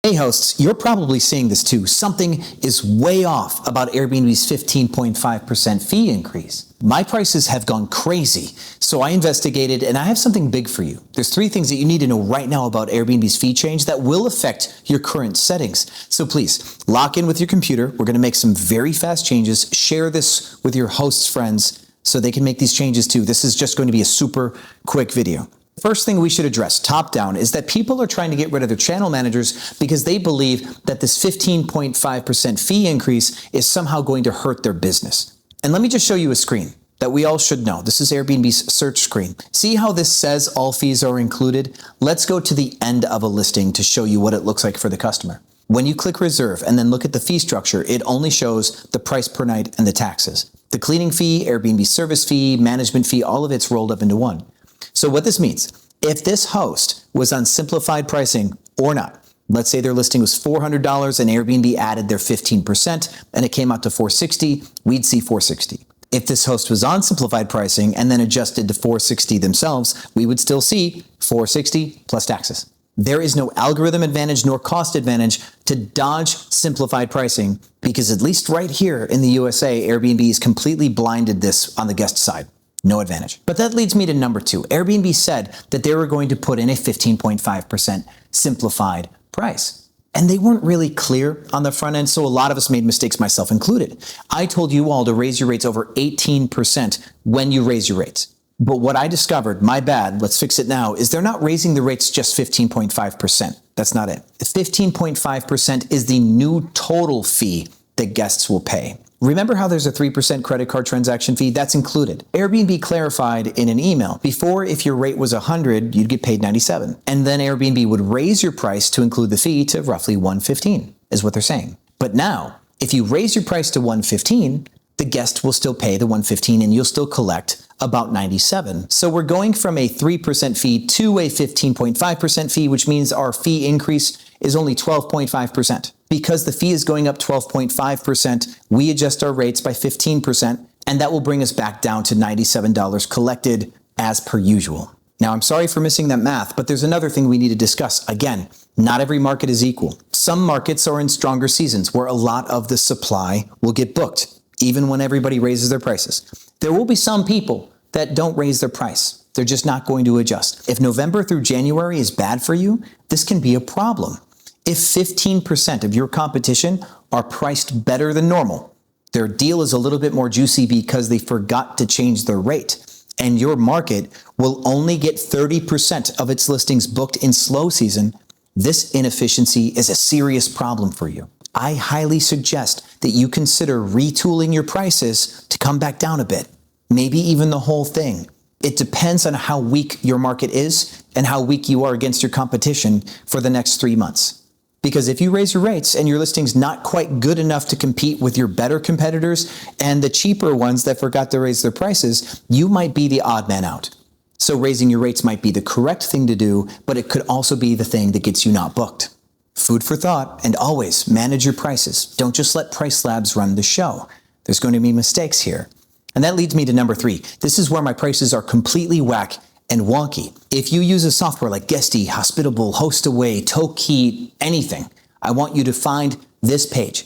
Hey hosts, you're probably seeing this too. Something is way off about Airbnb's 15.5% fee increase. My prices have gone crazy, so I investigated and I have something big for you. There's 3 things that you need to know right now about Airbnb's fee change that will affect your current settings. So please, lock in with your computer. We're going to make some very fast changes. Share this with your hosts' friends so they can make these changes too. This is just going to be a super quick video. First thing we should address, top down, is that people are trying to get rid of their channel managers because they believe that this 15.5% fee increase is somehow going to hurt their business. And let me just show you a screen that we all should know. This is Airbnb's search screen. See how this says all fees are included? Let's go to the end of a listing to show you what it looks like for the customer. When you click reserve and then look at the fee structure, it only shows the price per night and the taxes. The cleaning fee, Airbnb service fee, management fee, all of it's rolled up into one. So what this means, if this host was on simplified pricing or not, let's say their listing was $400 and Airbnb added their 15% and it came out to $460, we'd see $460. If this host was on simplified pricing and then adjusted to $460 themselves, we would still see $460 plus taxes. There is no algorithm advantage nor cost advantage to dodge simplified pricing because at least right here in the USA, Airbnb has completely blinded this on the guest side. No advantage. But that leads me to number 2. Airbnb said that they were going to put in a 15.5% simplified price. And they weren't really clear on the front end, so a lot of us made mistakes, myself included. I told you all to raise your rates over 18% when you raise your rates. But what I discovered, my bad, let's fix it now, is they're not raising the rates just 15.5%. That's not it. 15.5% is the new total fee that guests will pay. Remember how there's a 3% credit card transaction fee? That's included. Airbnb clarified in an email, before if your rate was 100, you'd get paid 97. And then Airbnb would raise your price to include the fee to roughly 115, is what they're saying. But now, if you raise your price to 115, the guest will still pay the 115 and you'll still collect about 97. So we're going from a 3% fee to a 15.5% fee, which means our fee increase is only 12.5%. Because the fee is going up 12.5%, we adjust our rates by 15%, and that will bring us back down to $97 collected as per usual. Now, I'm sorry for missing that math, but there's another thing we need to discuss. Again, not every market is equal. Some markets are in stronger seasons where a lot of the supply will get booked, even when everybody raises their prices. There will be some people that don't raise their price. They're just not going to adjust. If November through January is bad for you, this can be a problem. If 15% of your competition are priced better than normal, their deal is a little bit more juicy because they forgot to change their rate, and your market will only get 30% of its listings booked in slow season, this inefficiency is a serious problem for you. I highly suggest that you consider retooling your prices to come back down a bit, maybe even the whole thing. It depends on how weak your market is and how weak you are against your competition for the next 3 months. Because if you raise your rates and your listing's not quite good enough to compete with your better competitors and the cheaper ones that forgot to raise their prices, you might be the odd man out. So raising your rates might be the correct thing to do, but it could also be the thing that gets you not booked. Food for thought, and always manage your prices. Don't just let price slabs run the show. There's going to be mistakes here. And that leads me to number 3. This is where my prices are completely whack and wonky. If you use a software like Guesty, Hospitable, HostAway, Toki, anything, I want you to find this page.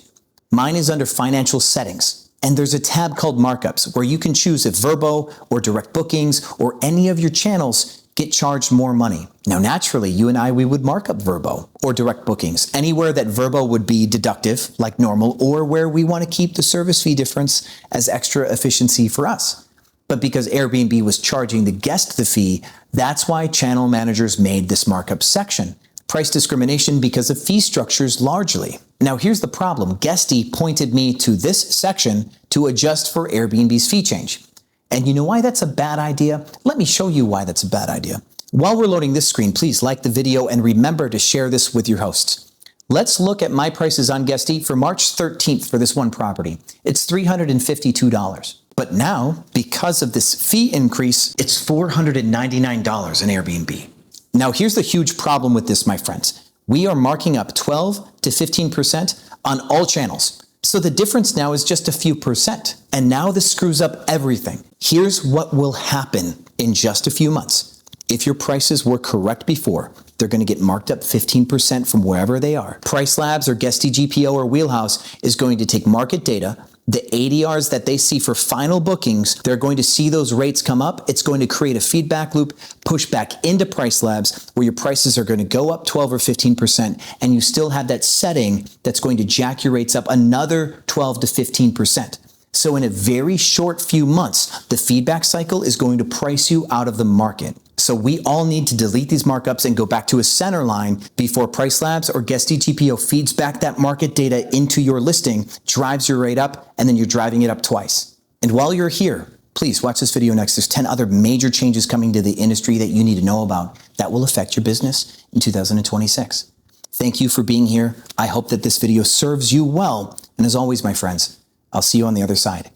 Mine is under Financial Settings, and there's a tab called Markups where you can choose if VRBO or Direct Bookings or any of your channels get charged more money. Now, naturally, you and we would mark up VRBO or Direct Bookings, anywhere that VRBO would be deductive, like normal, or where we want to keep the service fee difference as extra efficiency for us. But because Airbnb was charging the guest the fee, that's why channel managers made this markup section. Price discrimination because of fee structures largely. Now here's the problem. Guesty pointed me to this section to adjust for Airbnb's fee change. And you know why that's a bad idea? Let me show you why that's a bad idea. While we're loading this screen, please like the video and remember to share this with your hosts. Let's look at my prices on Guesty for March 13th for this one property. It's $352. But now, because of this fee increase, it's $499 in Airbnb. Now, here's the huge problem with this, my friends. We are marking up 12 to 15% on all channels. So the difference now is just a few percent. And now this screws up everything. Here's what will happen in just a few months. If your prices were correct before, they're going to get marked up 15% from wherever they are. Price Labs or Guesty GPO or Wheelhouse is going to take market data, the ADRs that they see for final bookings, they're going to see those rates come up. It's going to create a feedback loop, push back into Price Labs where your prices are going to go up 12 or 15%, and you still have that setting that's going to jack your rates up another 12 to 15%. So in a very short few months, the feedback cycle is going to price you out of the market. So we all need to delete these markups and go back to a center line before Price Labs or Guesty GPO feeds back that market data into your listing, drives your rate up, and then you're driving it up twice. And while you're here, please watch this video next. There's 10 other major changes coming to the industry that you need to know about that will affect your business in 2026. Thank you for being here. I hope that this video serves you well. And as always, my friends, I'll see you on the other side.